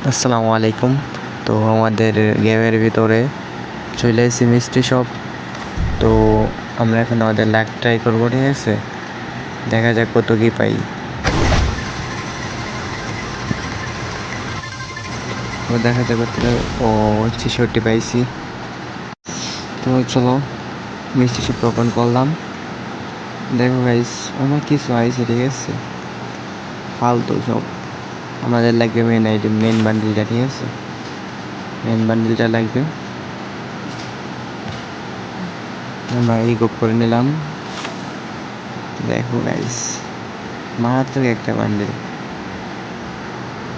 আসসালামু আলাইকুম। তো আমাদের গেমের ভিতরে চলে এসেছি মিষ্টি শপ। তো আমরা এখন আমাদের লাক ট্রাই করবো, ঠিক আছে? দেখা যাক কত কি পাই। তো দেখা যাক কত। ও 66 পাইছি। তো চলো মিষ্টি শপ ওপেন করলাম। দেখো গাইস, অনেক কিছু আইছে, ঠিক আছে? ফালতু সব। আমাদের লাগবে মেন আইটেম, মেন বান্ডিলটা, ঠিক আছে? মেন বান্ডিলটা লাগবে। আমরা এই গোপ করে নিলাম। দেখো গাইস, মারাত্মক একটা বান্ডিল,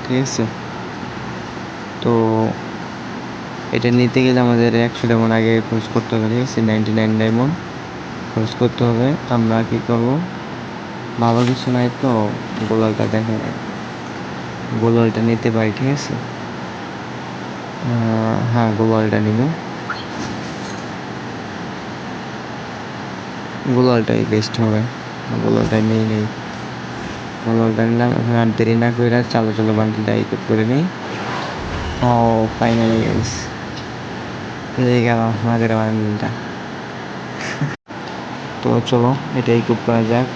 ঠিক আছে? তো এটা নিতে গেলে আমাদের 100 ডায়মন্ড আগে খরচ করতে হবে, ঠিক আছে? 99 ডায়মন্ড খরচ করতে হবে। আমরা কী করবো, ভালো কিছু নাই তো গোলালটা দেখে, গোলালটা নিতে পারি, ঠিক আছে? হ্যাঁ, গোলালটা নিব। গোলালটাই বেস্ট হবে, গোলালটাই নেই। গোলালটা নিলাম। এখন আর দেরি না করে চলো বান্ডিলটা ইকুইপ করে নিই। ও ফাইনালি গাইস, পেয়ে গেল আমাদের বান্ডিলটা। তো চলো এটা ইকুইপ করা যাক।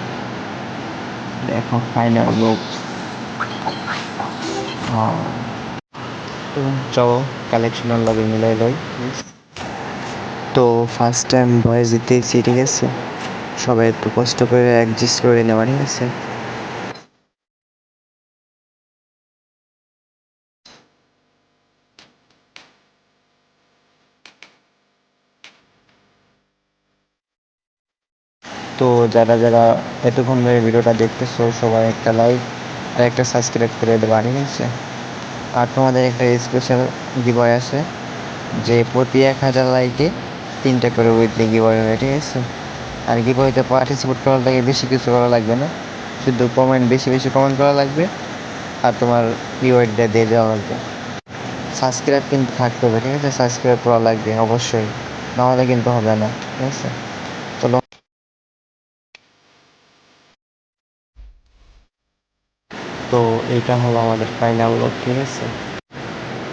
দেখো ফাইনাল লুক। তো চলো কালেকশনাল লগে মিলাই লই। তো ফার্স্ট টাইম ভয়েস দিতেছি, ঠিক আছে? সবাই একটু কষ্ট করে অ্যাডজাস্ট করে নেওয়া, ঠিক আছে? তো যারা যারা এতক্ষণ ধরে ভিডিওটা দেখতেছো, সবাই একটা লাইক আর একটা সাবস্ক্রাইব করে দেবা, ঠিক আছে? আর তোমাদের একটা স্পেশাল গিভওয়ে আছে, যে প্রতি 1000 লাইকে 3টা করে উইকলি গিভওয়ে হবে, ঠিক আছে? আর গিভওয়েতে পার্টিসিপেট করার লাগে বেশি কিছু করা লাগবে না, শুধু বেশি বেশি কমেন্ট করা লাগবে আর তোমার রিওয়ার্ডটা দিয়ে দেওয়া লাগবে। সাবস্ক্রাইব কিন্তু থাকতে হবে, ঠিক আছে? সাবস্ক্রাইব করা লাগবে অবশ্যই, নাহলে কিন্তু হবে না, ঠিক আছে? চলো। তো এইটা হলো আমাদের ফাইনাল লুক, ঠিক আছে?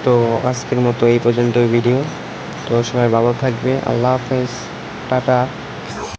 তো আজকের মতো এই পর্যন্ত ভিডিও। তো সবাই ভালো থাকবে, আল্লাহ হাফেজ, টাটা।